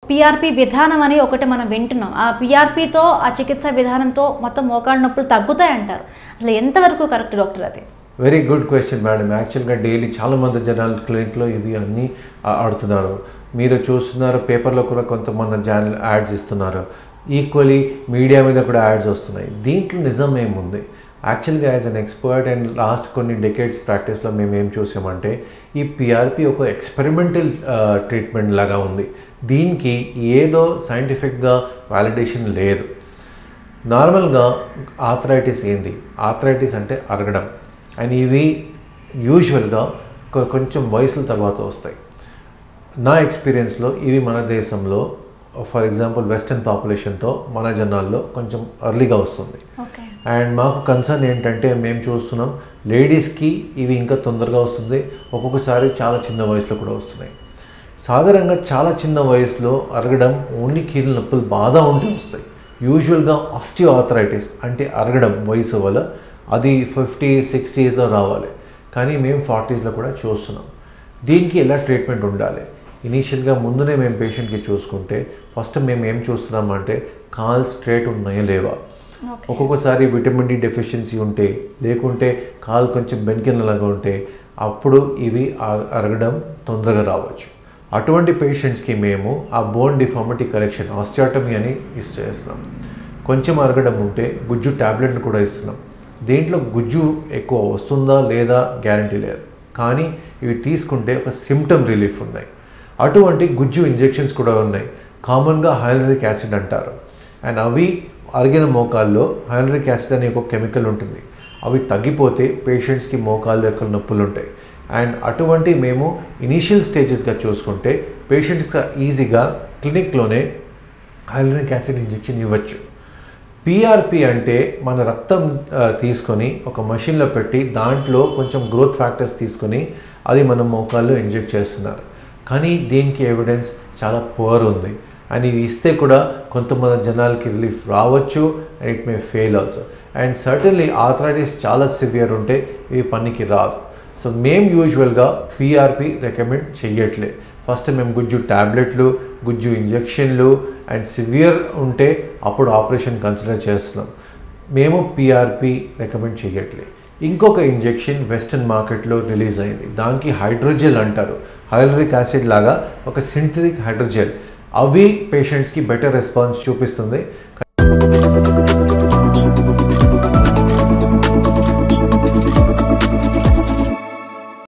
PRP విధానం అని ఒకటి మనం వింటున్నాం. ఆ పిఆర్పితో ఆ చికిత్సా విధానంతో మొత్తం మోకాళ్ళ నొప్పులు తగ్గుతాయి అంటారు. అసలు ఎంతవరకు కరెక్ట్ డాక్టర్ అది? Very good question madam. యాక్చువల్గా డైలీ చాలామంది జనాలు క్లినిక్లో ఇవి అన్నీ ఆడుతున్నారు. మీరు చూస్తున్నారు, పేపర్లో కూడా కొంతమంది యాడ్స్ ఇస్తున్నారు. ఈక్వలీ మీడియా మీద కూడా యాడ్స్ వస్తున్నాయి. దీంట్లో నిజం ఏముంది? యాక్చువల్గా as an expert and last కొన్ని డెకేడ్స్ ప్రాక్టీస్లో మేము ఏం చూసామంటే ఈ పిఆర్పి ఒక ఎక్స్పెరిమెంటల్ ట్రీట్మెంట్ లాగా ఉంది. దీనికి ఏదో సైంటిఫిక్గా వ్యాలిడేషన్ లేదు. నార్మల్గా ఆర్థరైటిస్ ఏంది? ఆర్థరైటిస్ అంటే అరగడం. అండ్ ఇవి యూజువల్గా కొంచెం వయసుల తర్వాత వస్తాయి. నా ఎక్స్పీరియన్స్లో ఇవి మన దేశంలో ఫర్ ఎగ్జాంపుల్ వెస్టర్న్ పాపులేషన్తో మన జనాల్లో కొంచెం ఎర్లీగా వస్తుంది. అండ్ మాకు కన్సర్న్ ఏంటంటే మేము చూస్తున్నాం లేడీస్కి ఇవి ఇంకా తొందరగా వస్తుంది. ఒక్కొక్కసారి చాలా చిన్న వయసులో కూడా వస్తున్నాయి. సాధారణంగా చాలా చిన్న వయసులో అరగడం ఓన్లీ కీళ్ళ నొప్పులు బాగా ఉంటే వస్తాయి. యూజువల్గా ఆస్టియోఆర్థరైటిస్ అంటే అరగడం వయసు వల్ల అది 50s, 60sలో రావాలి. కానీ మేము 40sలో కూడా చూస్తున్నాం. దీనికి ఎలా ట్రీట్మెంట్ ఉండాలి? ఇనీషియల్గా ముందునే మేము పేషెంట్కి చూసుకుంటే ఫస్ట్ మేము ఏం చూస్తున్నామంటే కాల్ స్ట్రేట్ ఉన్నాయా లేవా. ఒక్కొక్కసారి విటమిన్ డి డెఫిషియన్సీ ఉంటే, లేకుంటే కాలు కొంచెం బెనికినలాగా ఉంటే అప్పుడు ఇవి అరగడం తొందరగా రావచ్చు. అటువంటి పేషెంట్స్కి మేము ఆ బోన్ డిఫార్మిటీ కరెక్షన్ ఆస్టియోటమీ అని ఇస్తున్నాం. కొంచెం అరగడం ఉంటే గుజ్జు ట్యాబ్లెట్ని కూడా ఇస్తున్నాం. దీంట్లో గుజ్జు ఎక్కువ వస్తుందా లేదా గ్యారంటీ లేదు, కానీ ఇవి తీసుకుంటే ఒక సిమ్టమ్ రిలీఫ్ ఉన్నాయి. అటువంటి గుజ్జు ఇంజెక్షన్స్ కూడా ఉన్నాయి. కామన్గా హైలరిక్ యాసిడ్ అంటారు. అండ్ అవి అరిగిన మోకాల్లో హైలరిక్ యాసిడ్ అనే ఒక కెమికల్ ఉంటుంది. అవి తగ్గిపోతే పేషెంట్స్కి మోకాళ్ళు యొక్క నొప్పులు ఉంటాయి. అండ్ అటువంటి మేము ఇనీషియల్ స్టేజెస్గా చూసుకుంటే పేషెంట్స్కి ఈజీగా క్లినిక్లోనే హైలరిక్ యాసిడ్ ఇంజెక్షన్ ఇవ్వచ్చు. పిఆర్పి అంటే మన రక్తం తీసుకొని ఒక మషిన్లో పెట్టి దాంట్లో కొంచెం గ్రోత్ ఫ్యాక్టర్స్ తీసుకొని అది మన మోకాల్లో ఇంజెక్ట్ చేస్తున్నారు. కానీ దీనికి ఎవిడెన్స్ చాలా పువర్ ఉంది. అండ్ ఇవి ఇస్తే కూడా కొంతమంది జనాలకి రిలీఫ్ రావచ్చు and it may fail also. And certainly arthritis చాలా సివియర్ ఉంటే ఇవి పనికి రాదు. సో మేము యూజువల్గా పిఆర్పి రికమెండ్ చెయ్యట్లే. ఫస్ట్ మేము గుజ్జు ట్యాబ్లెట్లు, గుజ్జు ఇంజెక్షన్లు అండ్ సివియర్ ఉంటే అప్పుడు ఆపరేషన్ కన్సిడర్ చేస్తున్నాం. మేము పిఆర్పి రికమెండ్ చెయ్యట్లే. ఇంకొక ఇంజెక్షన్ వెస్టర్న్ మార్కెట్లో రిలీజ్ అయింది. దానికి హైడ్రోజెల్ అంటారు. హైలరిక్ యాసిడ్ లాగా ఒక సింథటిక్ హైడ్రోజెల్. అవి పేషెంట్స్కి బెటర్ రెస్పాన్స్ చూపిస్తుంది.